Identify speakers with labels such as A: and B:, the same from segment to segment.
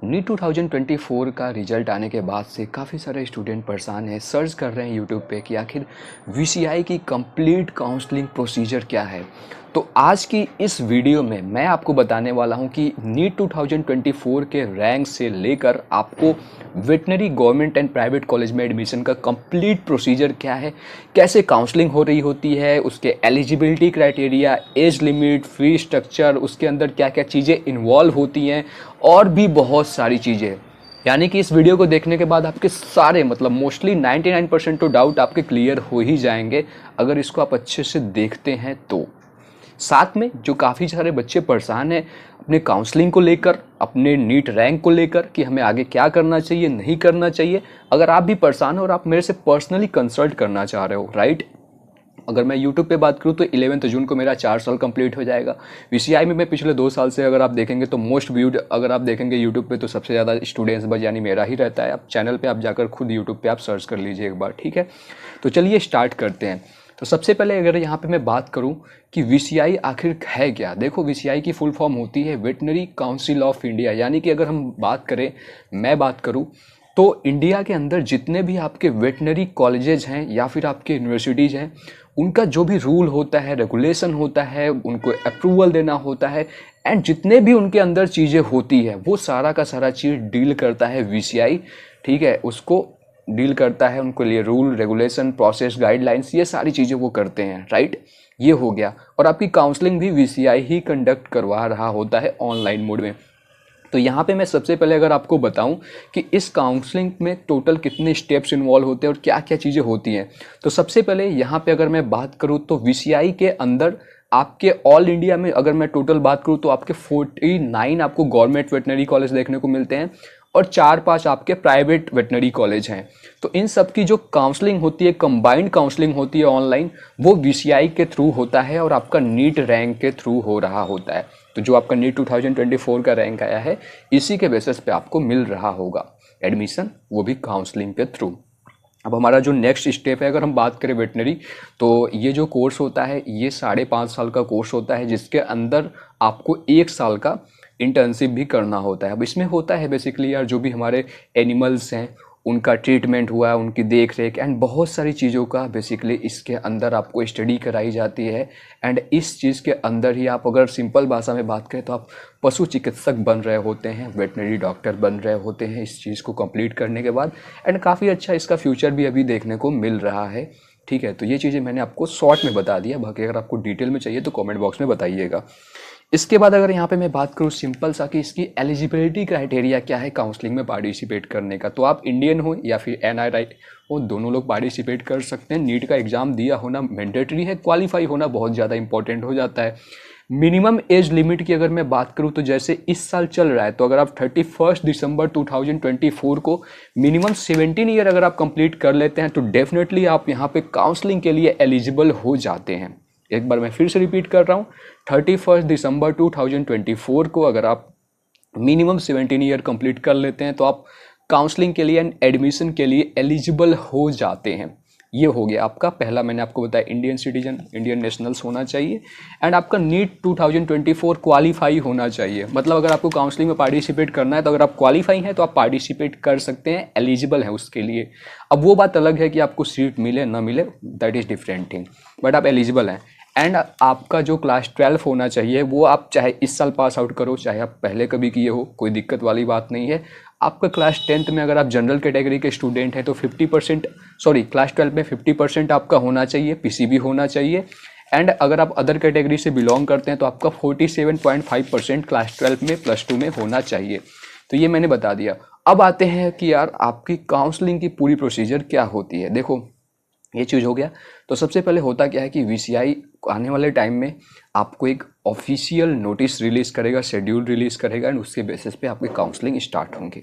A: NEET 2024 का result आने के बाद से काफ़ी सारे स्टूडेंट परेशान हैं, सर्च कर रहे हैं यूट्यूब पे कि आखिर वीसीआई की कंप्लीट काउंसलिंग प्रोसीजर क्या है। तो आज की इस वीडियो में मैं आपको बताने वाला हूं कि नीट 2024 के रैंक से लेकर आपको veterinary government and private college में एडमिशन का कंप्लीट प्रोसीजर क्या है, कैसे काउंसलिंग हो रही होती है, उसके eligibility criteria, age limit, fee structure, उसके अंदर क्या क्या चीज़ें इन्वॉल्व होती हैं और भी बहुत सारी चीज़ें। यानी कि इस वीडियो को देखने के बाद आपके सारे मोस्टली 99% तो डाउट आपके क्लियर हो ही जाएंगे अगर इसको आप अच्छे से देखते हैं तो। साथ में जो काफ़ी सारे बच्चे परेशान हैं अपने काउंसलिंग को लेकर, अपने नीट रैंक को लेकर कि हमें आगे क्या करना चाहिए, नहीं करना चाहिए, अगर आप भी परेशान हो और आप मेरे से पर्सनली कंसल्ट करना चाह रहे हो, राइट। अगर मैं यूट्यूब पे बात करूँ तो 11 जून को मेरा 4 साल कंप्लीट हो जाएगा। वीसीआई में मैं पिछले 2 साल से अगर आप देखेंगे तो मोस्ट व्यूड अगर आप देखेंगे यूट्यूब पे तो सबसे ज़्यादा स्टूडेंट्स बस यानी मेरा ही रहता है। आप चैनल पे आप जाकर खुद यूट्यूब पे आप सर्च कर लीजिए एक बार, ठीक है। तो चलिए स्टार्ट करते हैं। तो सबसे पहले अगर यहाँ पे मैं बात करूँ कि वीसीआई आखिर है क्या, देखो वीसीआई की फुल फॉर्म होती है वेटनरी काउंसिल ऑफ इंडिया। यानी कि अगर हम बात करें, मैं बात करूँ तो इंडिया के अंदर जितने भी आपके वेटनरी कॉलेजेज हैं या फिर आपके यूनिवर्सिटीज़ हैं, उनका जो भी रूल होता है, रेगुलेशन होता है, उनको अप्रूवल देना होता है एंड जितने भी उनके अंदर चीज़ें होती है वो सारा का सारा चीज़ डील करता है वीसीआई, ठीक है। उसको डील करता है, उनके लिए रूल रेगुलेशन प्रोसेस गाइडलाइंस ये सारी चीज़ें वो करते हैं, राइट। ये हो गया। और आपकी काउंसलिंग भी वीसीआई ही कंडक्ट करवा रहा होता है ऑनलाइन मोड में। तो यहाँ पे मैं सबसे पहले अगर आपको बताऊं कि इस काउंसलिंग में टोटल कितने स्टेप्स इन्वॉल्व होते हैं और क्या क्या चीज़ें होती हैं, तो सबसे पहले यहाँ पे अगर मैं बात करूँ तो वीसीआई के अंदर आपके ऑल इंडिया में अगर मैं टोटल बात करूँ तो आपके 49 आपको गवर्नमेंट वेटनरी कॉलेज देखने को मिलते हैं और 4-5 आपके प्राइवेट वेटनरी कॉलेज हैं। तो इन सब की जो काउंसलिंग होती है, कंबाइंड काउंसलिंग होती है ऑनलाइन, वो वीसीआई के थ्रू होता है और आपका नीट रैंक के थ्रू हो रहा होता है। तो जो आपका नीट 2024 का रैंक आया है इसी के बेसिस पे आपको मिल रहा होगा एडमिशन, वो भी काउंसलिंग के थ्रू। अब हमारा जो नेक्स्ट स्टेप है, अगर हम बात करें वेटनरी, तो ये जो कोर्स होता है ये 5.5 साल का कोर्स होता है जिसके अंदर आपको 1 साल का इंटर्नशिप भी करना होता है। अब इसमें होता है बेसिकली यार जो भी हमारे एनिमल्स हैं उनका ट्रीटमेंट हुआ है, उनकी देख रेख एंड बहुत सारी चीज़ों का बेसिकली इसके अंदर आपको स्टडी कराई जाती है। एंड इस चीज़ के अंदर ही आप अगर सिंपल भाषा में बात करें तो आप पशु चिकित्सक बन रहे होते हैं, वेटनरी डॉक्टर बन रहे होते हैं इस चीज़ को कंप्लीट करने के बाद। एंड काफ़ी अच्छा इसका फ्यूचर भी अभी देखने को मिल रहा है, ठीक है। तो ये चीज़ें मैंने आपको शॉर्ट में बता दिया, बाकी अगर आपको डिटेल में चाहिए तो कमेंट बॉक्स में बताइएगा। इसके बाद अगर यहाँ पे मैं बात करूँ सिंपल सा कि इसकी एलिजिबिलिटी क्राइटेरिया क्या है काउंसलिंग में पार्टिसिपेट करने का, तो आप इंडियन हो या फिर एनआरआई हो, दोनों लोग पार्टिसिपेट कर सकते हैं। नीट का एग्ज़ाम दिया होना मैंडेटरी है, क्वालिफाई होना बहुत ज़्यादा इंपॉर्टेंट हो जाता है। मिनिमम एज लिमिट की अगर मैं बात करूं तो जैसे इस साल चल रहा है तो अगर आप 31 दिसंबर 2024 को मिनिमम 17 ईयर अगर आप कंप्लीट कर लेते हैं तो डेफिनेटली आप यहां पे काउंसलिंग के लिए एलिजिबल हो जाते हैं। एक बार मैं फिर से रिपीट कर रहा हूं, 31 दिसंबर 2024 को अगर आप मिनिमम 17 ईयर कंप्लीट कर लेते हैं तो आप काउंसलिंग के लिए एंड एडमिशन के लिए एलिजिबल हो जाते हैं। ये हो गया आपका पहला, मैंने आपको बताया इंडियन सिटीजन, इंडियन नेशनल्स होना चाहिए एंड आपका नीट 2024 क्वालिफाई होना चाहिए। मतलब अगर आपको काउंसलिंग में पार्टिसिपेट करना है तो अगर आप क्वालिफाई हैं तो आप पार्टिसिपेट कर सकते हैं, एलिजिबल हैं उसके लिए। अब वो बात अलग है कि आपको सीट मिले ना मिले, that is different thing, but आप एलिजिबल हैं। एंड आपका जो क्लास 12 होना चाहिए वो आप चाहे इस साल पास आउट करो चाहे आप पहले कभी किए हो, कोई दिक्कत वाली बात नहीं है। आपका क्लास 10th में अगर आप जनरल कैटेगरी के स्टूडेंट हैं तो 50%, सॉरी क्लास 12 में 50% आपका होना चाहिए, पीसीबी होना चाहिए। एंड अगर आप अदर कैटेगरी से बिलोंग करते हैं तो आपका 47.5% क्लास 12 में +2 में होना चाहिए। तो ये मैंने बता दिया। अब आते हैं कि यार आपकी काउंसलिंग की पूरी प्रोसीजर क्या होती है। देखो ये चीज़ हो गया। तो सबसे पहले होता क्या है कि वीसीआई आने वाले टाइम में आपको एक ऑफिशियल नोटिस रिलीज़ करेगा, शेड्यूल रिलीज़ करेगा एंड उसके बेसिस पे आपकी काउंसलिंग स्टार्ट होंगे,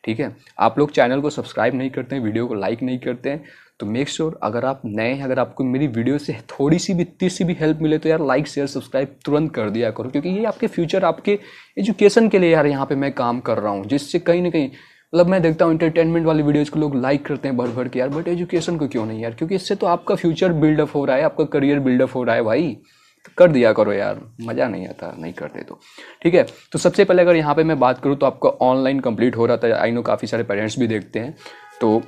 A: ठीक है। आप लोग चैनल को सब्सक्राइब नहीं करते हैं, वीडियो को लाइक नहीं करते हैं, तो मेक श्योर अगर आप नए हैं, अगर आपको मेरी वीडियो से थोड़ी सी भी इतनी सी भी हेल्प मिले तो यार लाइक शेयर सब्सक्राइब तुरंत कर दिया करो, क्योंकि ये आपके फ्यूचर, आपके एजुकेशन के लिए यार यहाँ पे मैं काम कर रहा हूँ, जिससे कहीं ना कहीं मैं देखता हूँ इंटरटेनमेंट वाली वीडियोज़ को लोग लाइक करते हैं भर भर के यार, बट एजुकेशन को क्यों नहीं यार, क्योंकि इससे तो आपका फ्यूचर बिल्डअप हो रहा है, आपका करियर बिल्डअप हो रहा है भाई। तो कर दिया करो यार, मज़ा नहीं आता नहीं करते तो। ठीक है, तो सबसे पहले अगर यहाँ पे मैं बात करूँ तो आपका ऑनलाइन कंप्लीट हो रहा था, आई नो काफ़ी सारे पेरेंट्स भी देखते हैं। तो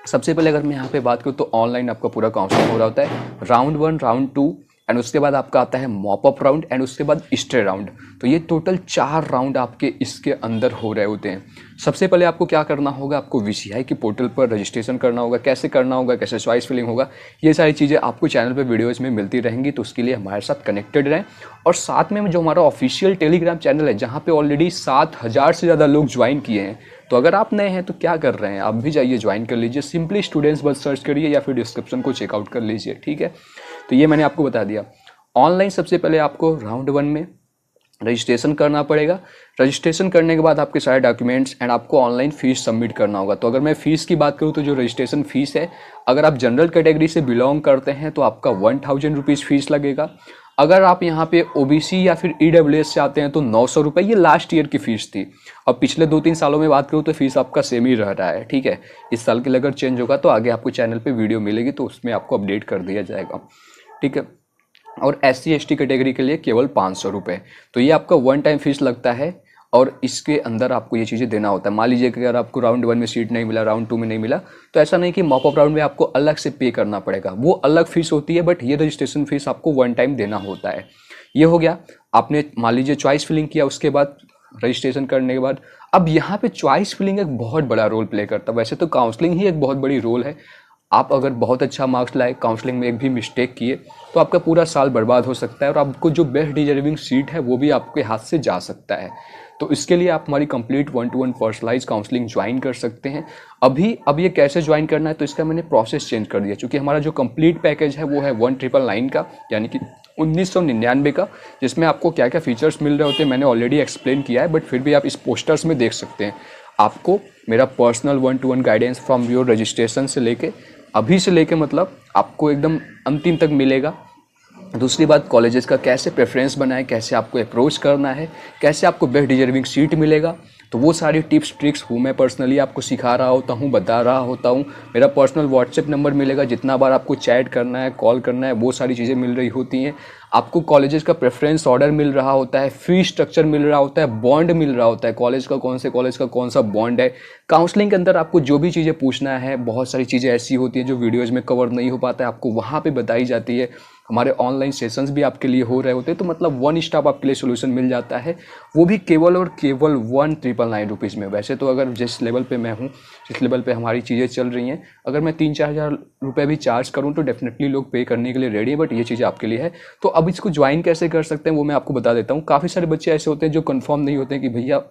A: सबसे पहले अगर मैं यहाँ पे बात करूँ तो ऑनलाइन आपका पूरा काउंसलिंग हो रहा होता है, राउंड 1, राउंड 2 एंड उसके बाद आपका आता है मॉप अप राउंड एंड उसके बाद स्टे राउंड। तो ये टोटल 4 राउंड आपके इसके अंदर हो रहे होते हैं। सबसे पहले आपको क्या करना होगा, आपको वीसीआई की पोर्टल पर रजिस्ट्रेशन करना होगा। कैसे करना होगा, कैसे चॉइस फिलिंग होगा, ये सारी चीज़ें आपको चैनल पे वीडियोज़ में मिलती रहेंगी, तो उसके लिए हमारे साथ कनेक्टेड रहें। और साथ में जो हमारा ऑफिशियल टेलीग्राम चैनल है जहाँ पे ऑलरेडी 7,000 से ज़्यादा लोग ज्वाइन किए हैं, तो अगर आप नए हैं तो क्या कर रहे हैं, आप भी जाइए ज्वाइन कर लीजिए, सिंपली स्टूडेंट्स बस सर्च करिए या फिर डिस्क्रिप्शन को चेकआउट कर लीजिए। ठीक है, तो ये मैंने आपको बता दिया। ऑनलाइन सबसे पहले आपको राउंड 1 में रजिस्ट्रेशन करना पड़ेगा। रजिस्ट्रेशन करने के बाद आपके सारे डॉक्यूमेंट्स एंड आपको ऑनलाइन फ़ीस सबमिट करना होगा। तो अगर मैं फ़ीस की बात करूँ तो जो रजिस्ट्रेशन फ़ीस है, अगर आप जनरल कैटेगरी से बिलोंग करते हैं तो आपका 1000 रुपीज़ फ़ीस लगेगा। अगर आप यहाँ पे ओबीसी या फिर ईडब्ल्यूएस से आते हैं तो 900 रुपये, ये लास्ट ईयर की फ़ीस थी। अब पिछले 2-3 सालों में बात करूँ तो फीस आपका सेम ही रह रहा है। ठीक है, इस साल के लिए अगर चेंज होगा तो आगे आपको चैनल पे वीडियो मिलेगी तो उसमें आपको अपडेट कर दिया जाएगा। ठीक है, और SC/ST कैटेगरी के लिए केवल 500 रुपये। तो ये आपका वन टाइम फीस लगता है और इसके अंदर आपको ये चीज़ें देना होता है। मान लीजिए कि अगर आपको राउंड 1 में सीट नहीं मिला, राउंड 2 में नहीं मिला, तो ऐसा नहीं कि मॉप अप राउंड में आपको अलग से पे करना पड़ेगा, वो अलग फीस होती है, बट ये रजिस्ट्रेशन फीस आपको वन टाइम देना होता है। ये हो गया, आपने मान लीजिए चॉइस फिलिंग किया, उसके बाद रजिस्ट्रेशन करने के बाद अब यहाँ पे चॉइस फिलिंग एक बहुत बड़ा रोल प्ले करता है। वैसे तो काउंसलिंग ही एक बहुत बड़ी रोल है। आप अगर बहुत अच्छा मार्क्स लाए, काउंसलिंग में एक भी मिस्टेक किए तो आपका पूरा साल बर्बाद हो सकता है और आपको जो बेस्ट डिजर्विंग सीट है वो भी आपके हाथ से जा सकता है। तो इसके लिए आप हमारी complete 1-to-1 personalise counselling join कर सकते हैं। अब ये कैसे ज्वाइन करना है, तो इसका मैंने प्रोसेस चेंज कर दिया, क्योंकि हमारा जो कंप्लीट पैकेज है वो है 1999 का, यानी कि 1999 का, जिसमें आपको क्या क्या फीचर्स मिल रहे होते हैं मैंने ऑलरेडी एक्सप्लेन किया है, बट फिर भी आप इस पोस्टर्स में देख सकते हैं। आपको मेरा personal 1-to-1 guidance from your registration से लेके अभी से लेके मतलब आपको एकदम अंतिम तक मिलेगा। दूसरी बात, कॉलेजेस का कैसे प्रेफरेंस बनाए, कैसे आपको अप्रोच करना है, कैसे आपको बेस्ट डिजर्विंग सीट मिलेगा, तो वो सारी टिप्स ट्रिक्स वो मैं पर्सनली आपको सिखा रहा होता हूँ, बता रहा होता हूँ। मेरा पर्सनल व्हाट्सएप नंबर मिलेगा, जितना बार आपको चैट करना है, कॉल करना है, वो सारी चीज़ें मिल रही होती हैं। आपको कॉलेजेस का प्रेफरेंस ऑर्डर मिल रहा होता है, फी स्ट्रक्चर मिल रहा होता है, बॉन्ड मिल रहा होता है, कॉलेज का कौन सा बॉन्ड है। काउंसलिंग के अंदर आपको जो भी चीज़ें पूछना है, बहुत सारी चीज़ें ऐसी होती हैं जो वीडियोज़ में कवर नहीं हो पाता है, आपको वहाँ पर बताई जाती है। हमारे ऑनलाइन सेशंस भी आपके लिए हो रहे होते हैं, तो मतलब वन स्टॉप आपके लिए सोल्यूशन मिल जाता है, वो भी केवल और केवल 1999 रुपीज़ में। वैसे तो अगर जिस लेवल पे मैं हूँ, जिस लेवल पे हमारी चीज़ें चल रही हैं, अगर मैं 3-4 हज़ार रुपये भी चार्ज करूँ तो डेफिनेटली लोग पे करने के लिए रेडी है, बट ये चीज़ें आपके लिए है। तो अब इसको ज्वाइन कैसे कर सकते हैं वो मैं आपको बता देता हूँ। काफ़ी सारे बच्चे ऐसे होते हैं जो कन्फर्म नहीं होते हैं कि भैया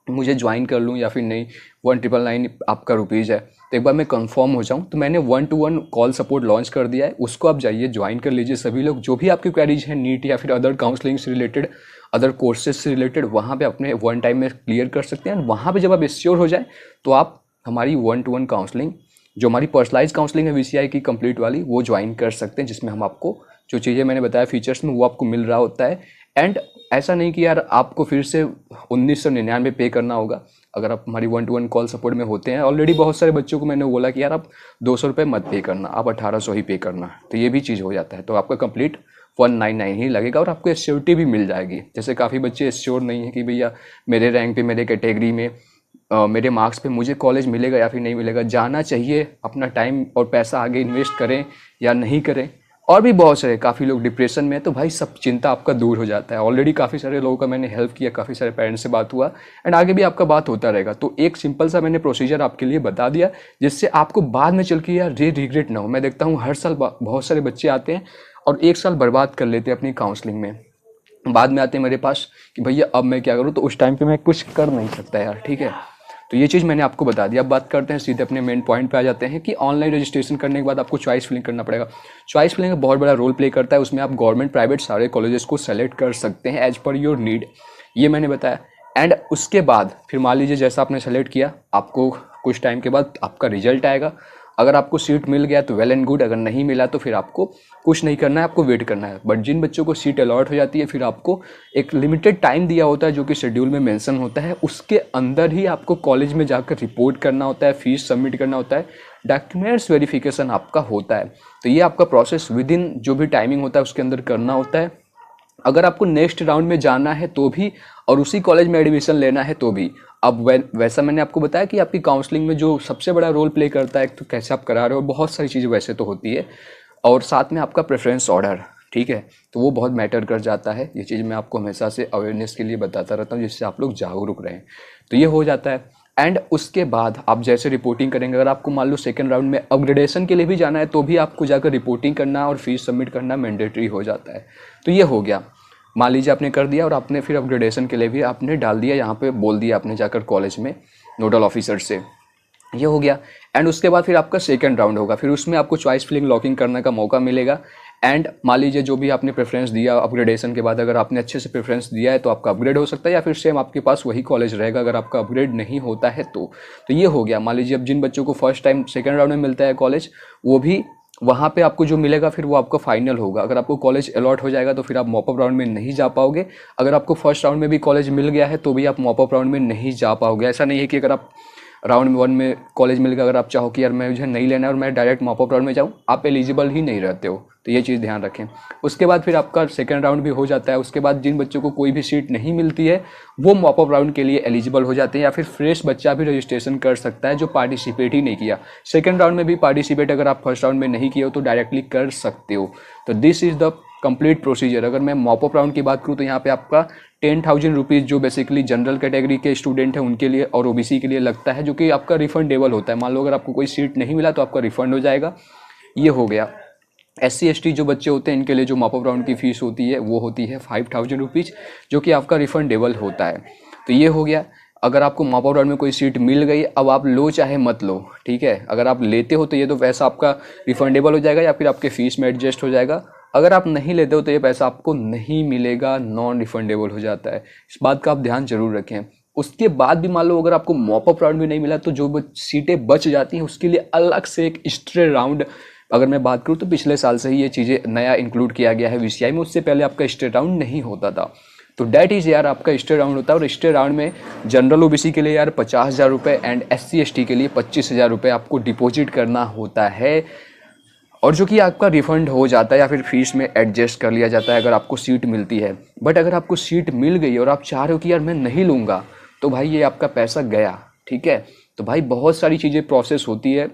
A: मुझे ज्वाइन कर लूँ या फिर नहीं, 1999 आपका रुपीज़ है, तो एक बार मैं कंफर्म हो जाऊँ, तो मैंने 1-to-1 कॉल सपोर्ट लॉन्च कर दिया है, उसको आप जाइए ज्वाइन कर लीजिए। सभी लोग जो भी आपकी क्वेरीज हैं नीट या फिर अदर काउंसलिंग से रिलेटेड, अदर कोर्सेज से रिलेटेड, वहाँ पे अपने वन टाइम में क्लियर कर सकते हैं। वहाँ पे जब आप श्योर हो जाए तो आप हमारी 1-to-1 काउंसलिंग, जो हमारी पर्सनलाइज काउंसलिंग है वीसीआई की कंप्लीट वाली, वो ज्वाइन कर सकते हैं, जिसमें हम आपको जो चीज़ें मैंने बताया फीचर्स में वो आपको मिल रहा होता है। एंड ऐसा नहीं कि यार आपको फिर से 1999 पे करना होगा अगर आप हमारी 1-to-1 कॉल सपोर्ट में होते हैं। ऑलरेडी बहुत सारे बच्चों को मैंने बोला कि यार आप 200 रुपये मत पे करना, आप 1800 ही पे करना, तो ये भी चीज़ हो जाता है। तो आपका कंप्लीट 199 ही लगेगा और आपको एश्योरिटी भी मिल जाएगी। जैसे काफ़ी बच्चे एश्योर नहीं है कि भैया मेरे रैंक पे, मेरे कैटेगरी में, मेरे मार्क्स पे मुझे कॉलेज मिलेगा या फिर नहीं मिलेगा। जाना चाहिए, अपना टाइम और पैसा आगे इन्वेस्ट करें या नहीं करें। और भी बहुत सारे, काफ़ी लोग डिप्रेशन में है, तो भाई सब चिंता आपका दूर हो जाता है। ऑलरेडी काफ़ी सारे लोगों का मैंने हेल्प किया, काफ़ी सारे पेरेंट्स से बात हुआ एंड आगे भी आपका बात होता रहेगा। तो एक सिंपल सा मैंने प्रोसीजर आपके लिए बता दिया, जिससे आपको बाद में चल के यार रिग्रेट ना हो। मैं देखता हूँ हर साल बहुत सारे बच्चे आते हैं और एक साल बर्बाद कर लेते हैं अपनी काउंसलिंग में, बाद में आते हैं मेरे पास कि भैया अब मैं क्या करूँ, तो उस टाइम पर मैं कुछ कर नहीं सकता यार। ठीक है, तो ये चीज़ मैंने आपको बता दिया। अब बात करते हैं सीधे अपने मेन पॉइंट पे आ जाते हैं कि ऑनलाइन रजिस्ट्रेशन करने के बाद आपको चॉइस फिलिंग करना पड़ेगा। चॉइस फिलिंग का बहुत बड़ा रोल प्ले करता है, उसमें आप गवर्नमेंट प्राइवेट सारे कॉलेजेस को सेलेक्ट कर सकते हैं एज पर योर नीड, ये मैंने बताया। एंड उसके बाद फिर मान लीजिए जैसा आपने सेलेक्ट किया, आपको कुछ टाइम के बाद आपका रिजल्ट आएगा। अगर आपको सीट मिल गया तो वेल एंड गुड, अगर नहीं मिला तो फिर आपको कुछ नहीं करना है, आपको वेट करना है। बट जिन बच्चों को सीट अलॉट हो जाती है, फिर आपको एक लिमिटेड टाइम दिया होता है जो कि शेड्यूल में मेंशन होता है, उसके अंदर ही आपको कॉलेज में जाकर रिपोर्ट करना होता है, फीस सबमिट करना होता है, डॉक्यूमेंट्स वेरिफिकेशन आपका होता है। तो ये आपका प्रोसेस विद इन जो भी टाइमिंग होता है उसके अंदर करना होता है। अगर आपको नेक्स्ट राउंड में जाना है तो भी, और उसी कॉलेज में एडमिशन लेना है तो भी। अब वैसा मैंने आपको बताया कि आपकी काउंसलिंग में जो सबसे बड़ा रोल प्ले करता है, एक तो कैसे आप करा रहे हो, बहुत सारी चीज़ें वैसे तो होती है, और साथ में आपका प्रेफरेंस ऑर्डर, ठीक है, तो वो बहुत मैटर कर जाता है। ये चीज़ मैं आपको हमेशा से अवेयरनेस के लिए बताता रहता हूँ, जिससे आप लोग जागरूक रहें। तो ये हो जाता है। एंड उसके बाद आप जैसे रिपोर्टिंग करेंगे, अगर आपको मान लो सेकंड राउंड में अपग्रेडेशन के लिए भी जाना है तो भी आपको जाकर रिपोर्टिंग करना और फीस सबमिट करना मैंडेटरी हो जाता है। तो ये हो गया, मान लीजिए आपने कर दिया और आपने फिर अपग्रेडेशन के लिए भी आपने डाल दिया, यहाँ पे बोल दिया आपने जाकर कॉलेज में नोडल ऑफिसर से, ये हो गया। एंड उसके बाद फिर आपका सेकंड राउंड होगा, फिर उसमें आपको चॉइस फिलिंग लॉकिंग करने का मौका मिलेगा। एंड मान लीजिए जो भी आपने प्रेफरेंस दिया अपग्रेडेशन के बाद, अगर आपने अच्छे से प्रेफरेंस दिया है तो आपका अपग्रेड हो सकता है, या फिर सेम आपके पास वही कॉलेज रहेगा अगर आपका अपग्रेड नहीं होता है तो ये हो गया। मान लीजिए अब जिन बच्चों को फर्स्ट टाइम सेकंड राउंड में मिलता है कॉलेज, वो भी वहाँ पे आपको जो मिलेगा फिर वो आपका फाइनल होगा। अगर आपको कॉलेज अलॉट हो जाएगा तो फिर आप मॉपअप राउंड में नहीं जा पाओगे। अगर आपको फर्स्ट राउंड में भी कॉलेज मिल गया है तो भी आप मॉपअप राउंड में नहीं जा पाओगे। ऐसा नहीं है कि अगर आप राउंड 1 में कॉलेज मिल गया, अगर आप चाहो कि यार मैं मुझे नहीं लेना है और मैं डायरेक्ट मॉपअप राउंड में जाऊँ, आप एलिजिबल ही नहीं रहते हो। तो ये चीज़ ध्यान रखें। उसके बाद फिर आपका सेकंड राउंड भी हो जाता है। उसके बाद जिन बच्चों को कोई भी सीट नहीं मिलती है वो मॉपअप राउंड के लिए एलिजिबल हो जाते हैं, या फिर फ्रेश बच्चा भी रजिस्ट्रेशन कर सकता है जो पार्टिसिपेट ही नहीं किया। सेकंड राउंड में भी पार्टिसिपेट अगर आप फर्स्ट राउंड में नहीं किए हो तो डायरेक्टली कर सकते हो। तो this is the complete procedure. अगर मैं मॉपअप राउंड की बात करूँ तो यहाँ पे आपका 10,000 रुपीज़ जो बेसिकली जनरल कैटेगरी के स्टूडेंट हैं उनके लिए और ओबीसी के लिए लगता है, जो कि आपका रिफंडेबल होता है। मान लो अगर आपको कोई सीट नहीं मिला तो आपका रिफंड हो जाएगा। ये हो गया। SC ST जो बच्चे होते हैं इनके लिए जो मॉपअप राउंड की फ़ीस होती है वो होती है 5,000 रुपीज़, जो कि आपका रिफंडेबल होता है। तो ये हो गया। अगर आपको मॉपअप राउंड में कोई सीट मिल गई, अब आप लो चाहे मत लो, ठीक है, अगर आप लेते हो तो ये तो पैसा आपका रिफंडेबल हो जाएगा या फिर आपके फ़ीस में एडजस्ट हो जाएगा। अगर आप नहीं लेते हो तो ये पैसा आपको नहीं मिलेगा, नॉन रिफंडेबल हो जाता है। इस बात का आप ध्यान जरूर रखें। उसके बाद भी मान लो अगर आपको मॉपअप राउंड में नहीं मिला तो जो सीटें बच जाती हैं उसके लिए अलग से एक स्ट्रे राउंड, अगर मैं बात करूँ तो पिछले साल से ही ये चीज़ें नया इंक्लूड किया गया है VCI में। उससे पहले आपका स्टे राउंड नहीं होता था। तो डैट इज़ यार आपका स्टे राउंड होता है, और स्टे राउंड में जनरल OBC के लिए यार 50,000 रुपये एंड SC ST के लिए 25,000 रुपये आपको डिपॉजिट करना होता है, और जो कि आपका रिफंड हो जाता है या फिर फीस में एडजस्ट कर लिया जाता है अगर आपको सीट मिलती है। बट अगर आपको सीट मिल गई और आप चाह रहे हो कि यार मैं नहीं लूँगा, तो भाई ये आपका पैसा गया, ठीक है। तो भाई बहुत सारी चीज़ें प्रोसेस होती है,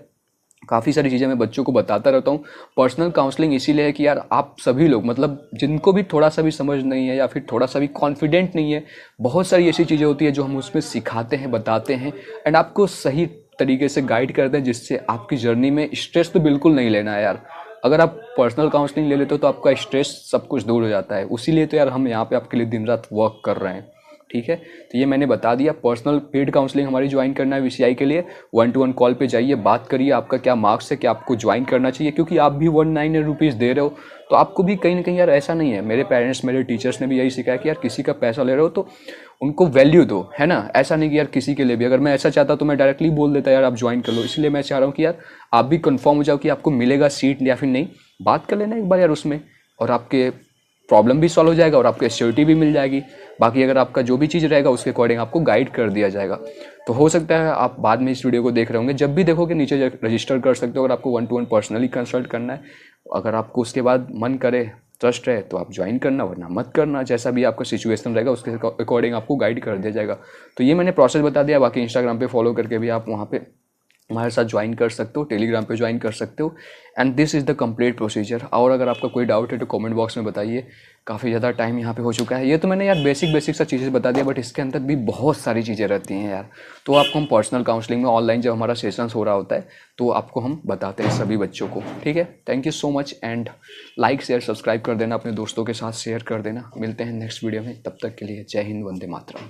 A: काफ़ी सारी चीज़ें मैं बच्चों को बताता रहता हूँ। पर्सनल काउंसलिंग इसीलिए है कि यार आप सभी लोग, मतलब जिनको भी थोड़ा सा भी समझ नहीं है या फिर थोड़ा सा भी कॉन्फिडेंट नहीं है, बहुत सारी ऐसी चीज़ें होती है जो हम उसमें सिखाते हैं, बताते हैं एंड आपको सही तरीके से गाइड करते हैं, जिससे आपकी जर्नी में स्ट्रेस तो बिल्कुल नहीं लेना है यार। अगर आप पर्सनल काउंसलिंग ले लेते हो तो आपका स्ट्रेस सब कुछ दूर हो जाता है। उसीलिए तो यार हम यहाँ पे आपके लिए दिन रात वर्क कर रहे हैं, ठीक है। तो ये मैंने बता दिया। पर्सनल पेड काउंसलिंग हमारी ज्वाइन करना है VCI के लिए, 1-to-1 कॉल पे जाइए, बात करिए आपका क्या मार्क्स है, क्या आपको ज्वाइन करना चाहिए, क्योंकि आप भी 199 रुपीज़ दे रहे हो तो आपको भी कहीं ना कहीं यार ऐसा नहीं है। मेरे पेरेंट्स मेरे टीचर्स ने भी यही सिखाया कि यार किसी का पैसा ले रहे हो तो उनको वैल्यू दो, है ना। ऐसा नहीं कि यार किसी के लिए भी, अगर मैं ऐसा चाहता तो मैं डायरेक्टली बोल देता यार आप ज्वाइन कर लो। इसलिए मैं चाह रहा हूँ कि यार आप भी कंफर्म हो जाओ कि आपको मिलेगा सीट या फिर नहीं। बात कर लेना एक बार यार उसमें, और आपके प्रॉब्लम भी सॉल्व हो जाएगा और आपको एश्योरिटी भी मिल जाएगी। बाकी अगर आपका जो भी चीज़ रहेगा उसके अकॉर्डिंग आपको गाइड कर दिया जाएगा। तो हो सकता है आप बाद में इस वीडियो को देख रहे होंगे, जब भी देखोगे नीचे रजिस्टर कर सकते हो अगर आपको 1-to-1 पर्सनली कंसल्ट करना है। अगर आपको उसके बाद मन करे, ट्रस्ट है, तो आप ज्वाइन करना, वरना मत करना। जैसा भी आपका सिचुएशन रहेगा उसके अकॉर्डिंग आपको गाइड कर दिया जाएगा। तो ये मैंने प्रोसेस बता दिया। बाकी इंस्टाग्राम पे फॉलो करके भी आप वहाँ पे हमारे साथ ज्वाइन कर सकते हो, टेलीग्राम पे ज्वाइन कर सकते हो। And this is the complete procedure. और अगर आपका कोई डाउट है तो कमेंट बॉक्स में बताइए। काफ़ी ज़्यादा टाइम यहाँ पे हो चुका है। ये तो मैंने यार बेसिक सा चीज़ें बता दिया, बट इसके अंदर भी बहुत सारी चीज़ें रहती हैं यार। तो आपको हम पर्सनल काउंसलिंग में ऑनलाइन जब हमारा सेशंस हो रहा होता है तो आपको हम बताते हैं सभी बच्चों को, ठीक है। Thank you so much and like share subscribe कर देना, अपने दोस्तों के साथ शेयर कर देना। मिलते हैं नेक्स्ट वीडियो में, तब तक के लिए जय हिंद, वंदे मातरम।